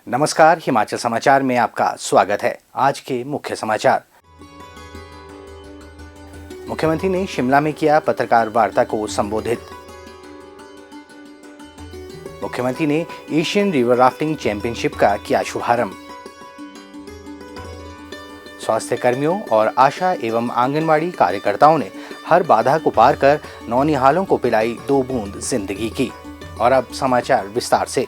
नमस्कार, हिमाचल समाचार में आपका स्वागत है। आज के मुख्य समाचार। मुख्यमंत्री ने शिमला में किया पत्रकार वार्ता को संबोधित। मुख्यमंत्री ने एशियन रिवर राफ्टिंग चैंपियनशिप का किया शुभारंभ। स्वास्थ्य कर्मियों और आशा एवं आंगनवाड़ी कार्यकर्ताओं ने हर बाधा को पार कर नौनिहालों को पिलाई 2 बूंद जिंदगी की। और अब समाचार विस्तार से।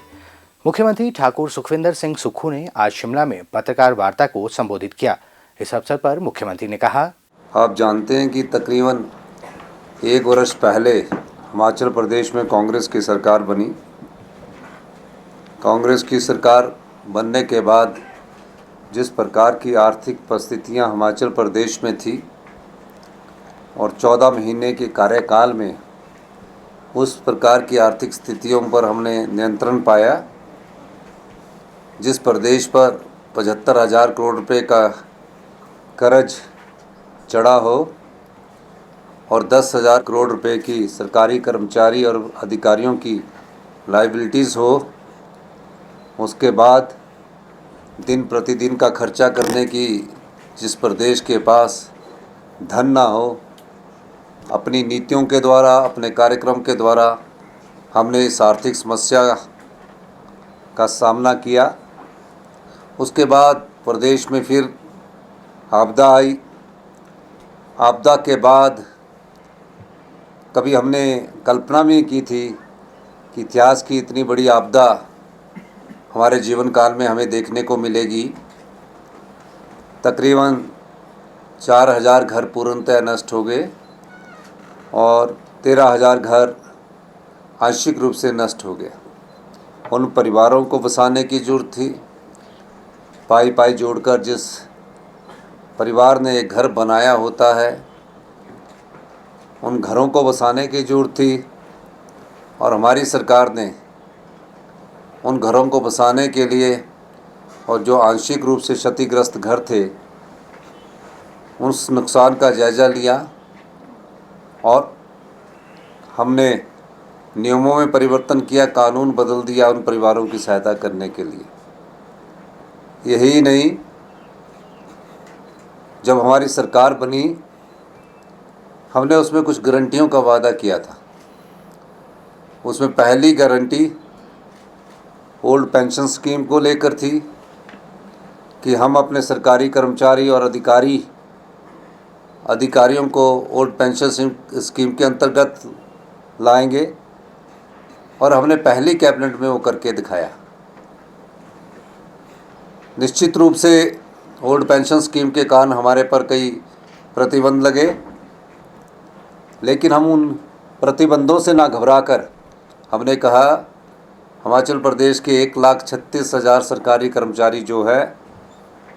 मुख्यमंत्री ठाकुर सुखविंदर सिंह सुक्खू ने आज शिमला में पत्रकार वार्ता को संबोधित किया। इस अवसर पर मुख्यमंत्री ने कहा, आप जानते हैं कि तकरीबन 1 वर्ष पहले हिमाचल प्रदेश में कांग्रेस की सरकार बनी। कांग्रेस की सरकार बनने के बाद जिस प्रकार की आर्थिक परिस्थितियां हिमाचल प्रदेश में थी और 14 महीने के कार्यकाल में उस प्रकार की आर्थिक स्थितियों पर हमने नियंत्रण पाया। जिस प्रदेश पर 75,000 करोड़ रुपए का कर्ज चढ़ा हो और 10,000 करोड़ रुपए की सरकारी कर्मचारी और अधिकारियों की लायबिलिटीज़ हो, उसके बाद दिन प्रतिदिन का खर्चा करने की जिस प्रदेश के पास धन ना हो, अपनी नीतियों के द्वारा, अपने कार्यक्रम के द्वारा हमने इस आर्थिक समस्या का सामना किया। उसके बाद प्रदेश में फिर आपदा आई। आपदा के बाद कभी हमने कल्पना भी की थी कि इतिहास की इतनी बड़ी आपदा हमारे जीवन काल में हमें देखने को मिलेगी। तकरीबन 4,000 घर पूर्णतः नष्ट हो गए और 13,000 घर आंशिक रूप से नष्ट हो गए। उन परिवारों को बसाने की ज़रूरत थी। पाई पाई जोड़कर जिस परिवार ने एक घर बनाया होता है, उन घरों को बसाने की ज़रूरत थी और हमारी सरकार ने उन घरों को बसाने के लिए और जो आंशिक रूप से क्षतिग्रस्त घर थे, उस नुकसान का जायज़ा लिया और हमने नियमों में परिवर्तन किया, कानून बदल दिया उन परिवारों की सहायता करने के लिए। यही नहीं, जब हमारी सरकार बनी, हमने उसमें कुछ गारंटियों का वादा किया था। उसमें पहली गारंटी ओल्ड पेंशन स्कीम को लेकर थी कि हम अपने सरकारी कर्मचारी और अधिकारियों को ओल्ड पेंशन स्कीम के अंतर्गत लाएंगे और हमने पहली कैबिनेट में वो करके दिखाया। निश्चित रूप से ओल्ड पेंशन स्कीम के कारण हमारे पर कई प्रतिबंध लगे, लेकिन हम उन प्रतिबंधों से ना घबराकर हमने कहा, हिमाचल प्रदेश के 1,36,000 सरकारी कर्मचारी जो है,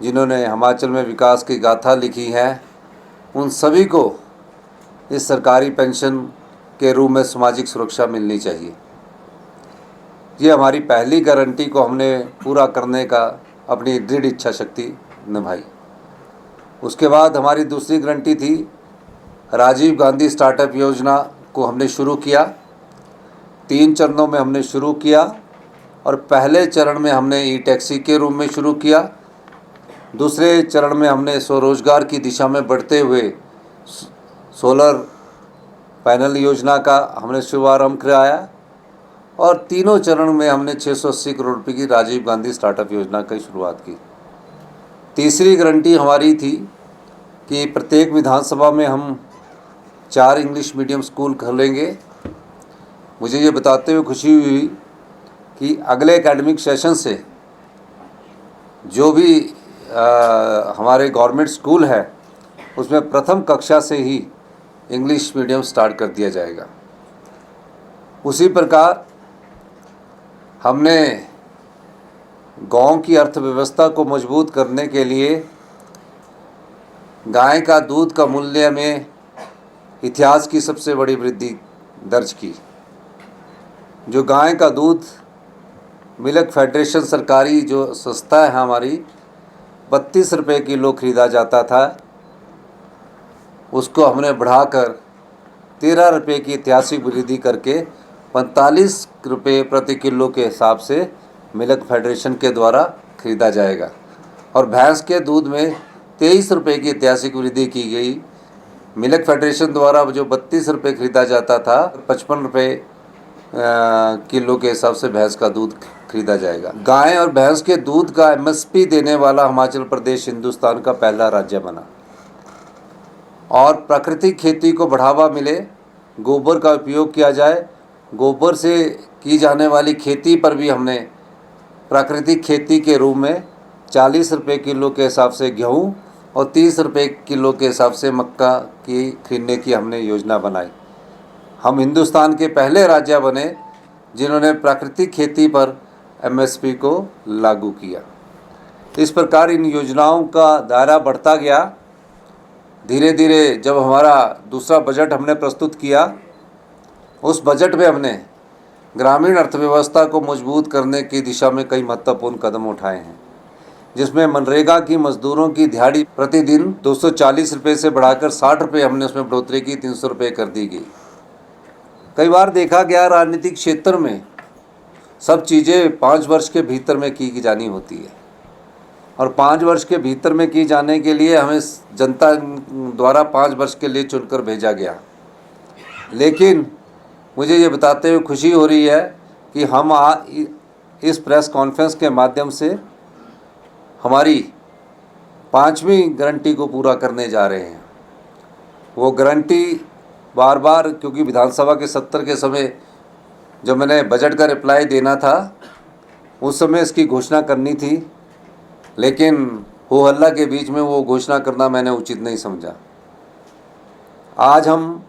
जिन्होंने हिमाचल में विकास की गाथा लिखी है, उन सभी को इस सरकारी पेंशन के रूप में सामाजिक सुरक्षा मिलनी चाहिए। ये हमारी पहली गारंटी को हमने पूरा करने का अपनी दृढ़ इच्छा शक्ति निभाई। उसके बाद हमारी दूसरी गारंटी थी, राजीव गांधी स्टार्टअप योजना को हमने शुरू किया। 3 चरणों में हमने शुरू किया और पहले चरण में हमने ई टैक्सी के रूप में शुरू किया। दूसरे चरण में हमने स्वरोजगार की दिशा में बढ़ते हुए सोलर पैनल योजना का हमने शुभारंभ कराया और तीनों चरण में हमने 680 करोड़ रुपये की राजीव गांधी स्टार्टअप योजना की शुरुआत की। तीसरी गारंटी हमारी थी कि प्रत्येक विधानसभा में हम 4 इंग्लिश मीडियम स्कूल खोलेंगे। मुझे ये बताते हुए खुशी हुई कि अगले एकेडमिक सेशन से जो भी हमारे गवर्नमेंट स्कूल है, उसमें प्रथम कक्षा से ही इंग्लिश मीडियम स्टार्ट कर दिया जाएगा। उसी प्रकार हमने गांव की अर्थव्यवस्था को मजबूत करने के लिए गाय का दूध का मूल्य में इतिहास की सबसे बड़ी वृद्धि दर्ज की। जो गाय का दूध मिल्क फेडरेशन सरकारी जो संस्था है हमारी, 32 रुपये किलो खरीदा जाता था, उसको हमने बढ़ाकर 13 रुपये की ऐतिहासिक वृद्धि करके 45 रुपये प्रति किलो के हिसाब से मिल्क फेडरेशन के द्वारा खरीदा जाएगा और भैंस के दूध में 23 रुपये की ऐतिहासिक वृद्धि की गई। मिल्क फेडरेशन द्वारा जो 32 रुपये खरीदा जाता था, 55 रुपये किलो के हिसाब से भैंस का दूध खरीदा जाएगा। गाय और भैंस के दूध का एमएसपी देने वाला हिमाचल प्रदेश हिंदुस्तान का पहला राज्य बना और प्राकृतिक खेती को बढ़ावा मिले, गोबर का उपयोग किया जाए। गोबर से की जाने वाली खेती पर भी हमने प्राकृतिक खेती के रूप में 40 रुपये किलो के हिसाब से गेहूँ और 30 रुपये किलो के हिसाब से मक्का की खरीदने की हमने योजना बनाई। हम हिंदुस्तान के पहले राज्य बने जिन्होंने प्राकृतिक खेती पर एमएसपी को लागू किया। इस प्रकार इन योजनाओं का दायरा बढ़ता गया। धीरे धीरे जब हमारा दूसरा बजट हमने प्रस्तुत किया, उस बजट में हमने ग्रामीण अर्थव्यवस्था को मजबूत करने की दिशा में कई महत्वपूर्ण कदम उठाए हैं, जिसमें मनरेगा की मजदूरों की दिहाड़ी प्रतिदिन 240 रुपये से बढ़ाकर 60 रुपये हमने उसमें बढ़ोतरी की, 300 रुपये कर दी गई। कई बार देखा गया राजनीतिक क्षेत्र में सब चीज़ें 5 वर्ष के भीतर में की जानी होती है और 5 वर्ष के भीतर में की जाने के लिए हमें जनता द्वारा 5 वर्ष के लिए चुनकर भेजा गया। लेकिन मुझे ये बताते हुए खुशी हो रही है कि हम इस प्रेस कॉन्फ्रेंस के माध्यम से हमारी 5वीं गारंटी को पूरा करने जा रहे हैं। वो गारंटी बार बार, क्योंकि विधानसभा के सत्र के समय जब मैंने बजट का रिप्लाई देना था उस समय इसकी घोषणा करनी थी, लेकिन हो हल्ला के बीच में वो घोषणा करना मैंने उचित नहीं समझा। आज हम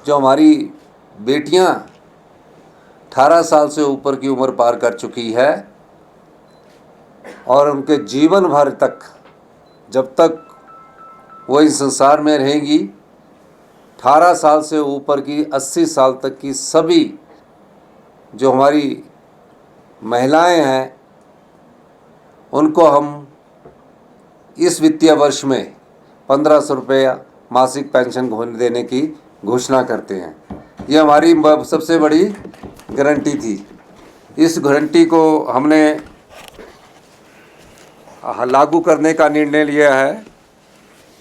जो हमारी बेटियां 18 साल से ऊपर की उम्र पार कर चुकी है और उनके जीवन भर तक, जब तक वो इस संसार में रहेंगी, 18 साल से ऊपर की 80 साल तक की सभी जो हमारी महिलाएं हैं उनको हम इस वित्तीय वर्ष में 1500 रुपये मासिक पेंशन देने की घोषणा करते हैं। ये हमारी सबसे बड़ी गारंटी थी। इस गारंटी को हमने लागू करने का निर्णय लिया है,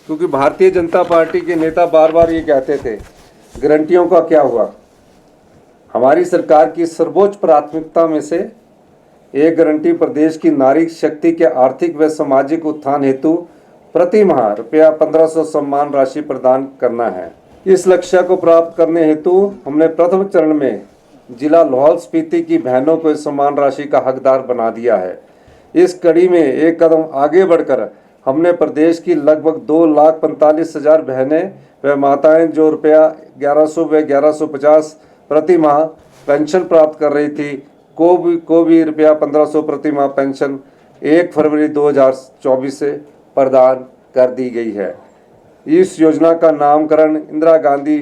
क्योंकि भारतीय जनता पार्टी के नेता बार बार ये कहते थे गारंटियों का क्या हुआ। हमारी सरकार की सर्वोच्च प्राथमिकता में से एक गारंटी प्रदेश की नारी शक्ति के आर्थिक व सामाजिक उत्थान हेतु प्रति माह रुपया 1500 सम्मान राशि प्रदान करना है। इस लक्ष्य को प्राप्त करने हेतु हमने प्रथम चरण में जिला लाहौल स्पीति की बहनों को इस सम्मान राशि का हकदार बना दिया है। इस कड़ी में एक कदम आगे बढ़कर हमने प्रदेश की लगभग 2,45,000 बहनें व माताएं जो रुपया 1100 व 1150 प्रति माह पेंशन प्राप्त कर रही थी को भी रुपया 1500 प्रति माह पेंशन 1 फरवरी 2024 से प्रदान कर दी गई है। इस योजना का नामकरण इंदिरा गांधी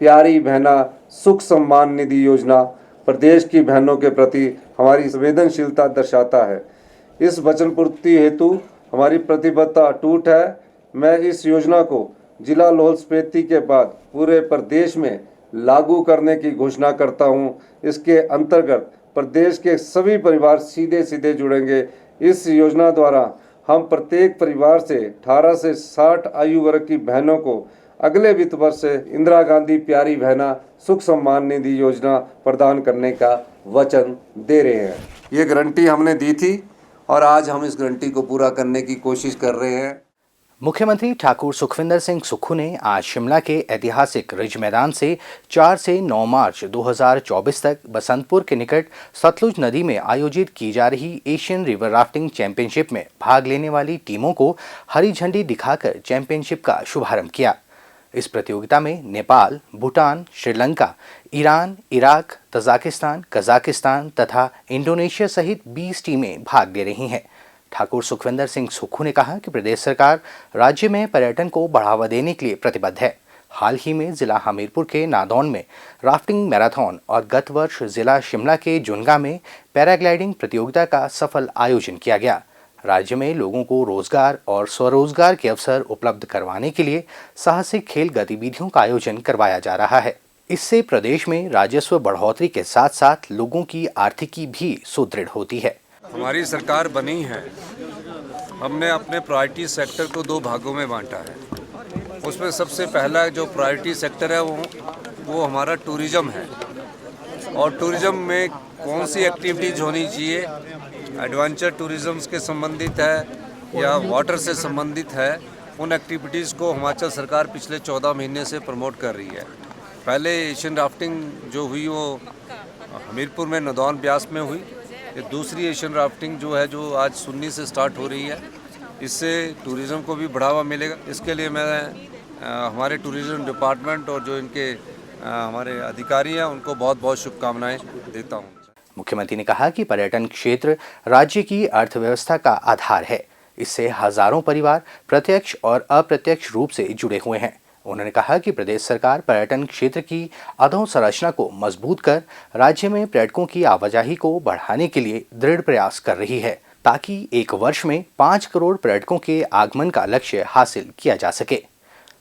प्यारी बहना सुख सम्मान निधि योजना प्रदेश की बहनों के प्रति हमारी संवेदनशीलता दर्शाता है। इस वचन पूर्ति हेतु हमारी प्रतिबद्धता अटूट है। मैं इस योजना को जिला लाहौल स्पीति के बाद पूरे प्रदेश में लागू करने की घोषणा करता हूं। इसके अंतर्गत प्रदेश के सभी परिवार सीधे सीधे जुड़ेंगे। इस योजना द्वारा हम प्रत्येक परिवार से 18 से 60 आयु वर्ग की बहनों को अगले वित्त वर्ष से इंदिरा गांधी प्यारी बहना सुख सम्मान निधि योजना प्रदान करने का वचन दे रहे हैं। ये गारंटी हमने दी थी और आज हम इस गारंटी को पूरा करने की कोशिश कर रहे हैं। मुख्यमंत्री ठाकुर सुखविंदर सिंह सुक्खू ने आज शिमला के ऐतिहासिक रिज मैदान से 4 से 9 मार्च 2024 तक बसंतपुर के निकट सतलुज नदी में आयोजित की जा रही एशियन रिवर राफ्टिंग चैंपियनशिप में भाग लेने वाली टीमों को हरी झंडी दिखाकर चैंपियनशिप का शुभारंभ किया। इस प्रतियोगिता में Nepal, Bhutan, Sri Lanka, Iran, Iraq, Tajikistan, Kazakhstan तथा इंडोनेशिया सहित 20 टीमें भाग ले रही हैं। ठाकुर सुखविंदर सिंह सुक्खू ने कहा कि प्रदेश सरकार राज्य में पर्यटन को बढ़ावा देने के लिए प्रतिबद्ध है। हाल ही में जिला हमीरपुर के नादौन में राफ्टिंग मैराथन और गत वर्ष जिला शिमला के जुनगा में पैराग्लाइडिंग प्रतियोगिता का सफल आयोजन किया गया। राज्य में लोगों को रोजगार और स्वरोजगार के अवसर उपलब्ध करवाने के लिए साहसिक खेल गतिविधियों का आयोजन करवाया जा रहा है। इससे प्रदेश में राजस्व बढ़ोतरी के साथ साथ लोगों की आर्थिकी भी सुदृढ़ होती है। हमारी सरकार बनी है, हमने अपने प्रायोरिटी सेक्टर को 2 भागों में बांटा है। उसमें सबसे पहला जो प्रायोरिटी सेक्टर है वो हमारा टूरिज़्म है। और टूरिज़्म में कौन सी एक्टिविटीज़ होनी चाहिए, एडवेंचर टूरिज़्म के संबंधित है या वाटर से संबंधित है, उन एक्टिविटीज़ को हिमाचल सरकार पिछले 14 महीने से प्रमोट कर रही है। पहले एशियन राफ्टिंग जो हुई वो हमीरपुर में नदौन ब्यास में हुई। ये दूसरी एशियन राफ्टिंग जो है जो आज सुन्नी से स्टार्ट हो रही है, इससे टूरिज़्म को भी बढ़ावा मिलेगा। इसके लिए मैं हमारे टूरिज़्म डिपार्टमेंट और जो इनके हमारे अधिकारी हैं उनको बहुत बहुत शुभकामनाएं देता हूं। मुख्यमंत्री ने कहा कि पर्यटन क्षेत्र राज्य की अर्थव्यवस्था का आधार है। इससे हजारों परिवार प्रत्यक्ष और अप्रत्यक्ष रूप से जुड़े हुए हैं। उन्होंने कहा कि प्रदेश सरकार पर्यटन क्षेत्र की अधोसंरचना को मजबूत कर राज्य में पर्यटकों की आवाजाही को बढ़ाने के लिए दृढ़ प्रयास कर रही है, ताकि एक वर्ष में 5 करोड़ पर्यटकों के आगमन का लक्ष्य हासिल किया जा सके।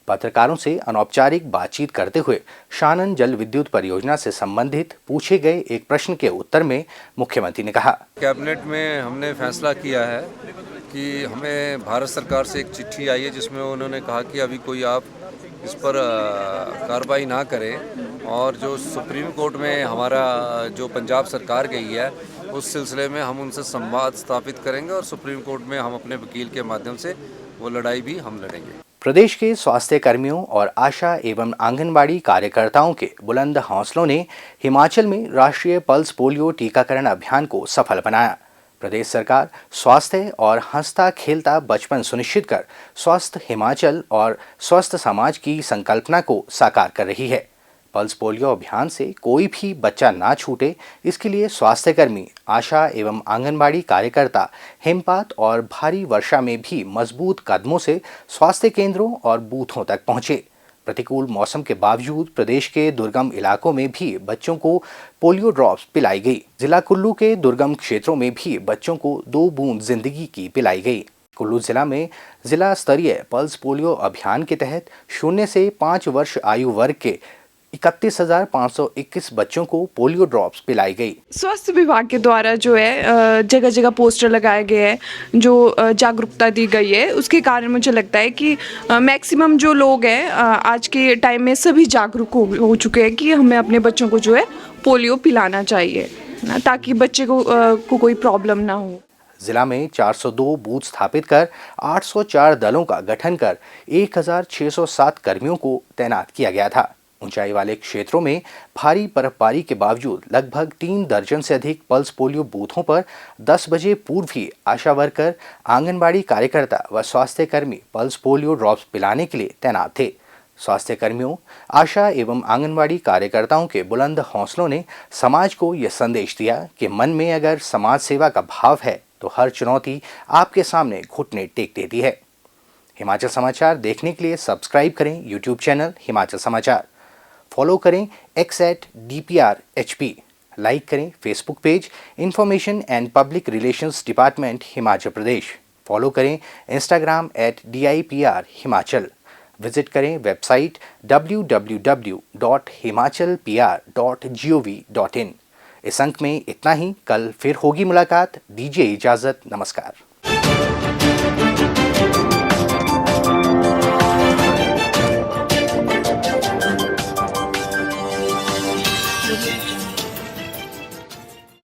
पत्रकारों से अनौपचारिक बातचीत करते हुए शानन जल विद्युत परियोजना से संबंधित पूछे गए एक प्रश्न के उत्तर में मुख्यमंत्री ने कहा, कैबिनेट में हमने फैसला किया है कि हमें भारत सरकार से एक चिट्ठी आई है जिसमें उन्होंने कहा कि अभी कोई आप इस पर कार्रवाई ना करें, और जो सुप्रीम कोर्ट में हमारा जो पंजाब सरकार गई है उस सिलसिले में हम उनसे संवाद स्थापित करेंगे और सुप्रीम कोर्ट में हम अपने वकील के माध्यम से वो लड़ाई भी हम लड़ेंगे। प्रदेश के स्वास्थ्य कर्मियों और आशा एवं आंगनबाड़ी कार्यकर्ताओं के बुलंद हौसलों ने हिमाचल में राष्ट्रीय पल्स पोलियो टीकाकरण अभियान को सफल बनाया। प्रदेश सरकार स्वास्थ्य और हंसता खेलता बचपन सुनिश्चित कर स्वस्थ हिमाचल और स्वस्थ समाज की संकल्पना को साकार कर रही है। पल्स पोलियो अभियान से कोई भी बच्चा ना छूटे, इसके लिए स्वास्थ्यकर्मी, आशा एवं आंगनबाड़ी कार्यकर्ता हिमपात और भारी वर्षा में भी मजबूत कदमों से स्वास्थ्य केंद्रों और बूथों तक पहुंचे। प्रतिकूल मौसम के बावजूद प्रदेश के दुर्गम इलाकों में भी बच्चों को पोलियो ड्रॉप्स पिलाई गई। जिला कुल्लू के दुर्गम क्षेत्रों में भी बच्चों को 2 बूंद जिंदगी की पिलाई गई। कुल्लू जिला में जिला स्तरीय पल्स पोलियो अभियान के तहत 0 से 5 वर्ष आयु वर्ग के 31,521 बच्चों को पोलियो ड्रॉप्स पिलाई गई। स्वास्थ्य विभाग के द्वारा जो है जगह जगह पोस्टर लगाए गए हैं, जो जागरूकता दी गई है, उसके कारण मुझे लगता है कि मैक्सिमम जो लोग हैं आज के टाइम में सभी जागरूक हो चुके हैं कि हमें अपने बच्चों को जो है पोलियो पिलाना चाहिए, ताकि बच्चे को कोई प्रॉब्लम ना हो। जिला में 402 बूथ स्थापित कर 804 दलों का गठन कर 1,607 कर्मियों को तैनात किया गया था। ऊंचाई वाले क्षेत्रों में भारी बर्फबारी के बावजूद लगभग 3 दर्जन से अधिक पल्स पोलियो बूथों पर 10 बजे पूर्व ही आशा वर्कर, आंगनबाड़ी कार्यकर्ता व स्वास्थ्य कर्मी पल्स पोलियो ड्रॉप्स पिलाने के लिए तैनात थे। स्वास्थ्य कर्मियों, आशा एवं आंगनबाड़ी कार्यकर्ताओं के बुलंद हौसलों ने समाज को यह संदेश दिया कि मन में अगर समाज सेवा का भाव है तो हर चुनौती आपके सामने घुटने टेक देती है। हिमाचल समाचार देखने के लिए सब्सक्राइब करें यूट्यूब चैनल हिमाचल समाचार, फॉलो करें x@DPRHP, लाइक करें Facebook page information and public relations department Himachal Pradesh, follow करें इंस्टाग्राम @DIPR हिमाचल, विजिट करें वेबसाइट www.himachalpr.gov.in। इस अंक में इतना ही। कल फिर होगी मुलाकात। दीजिए इजाज़त। नमस्कार।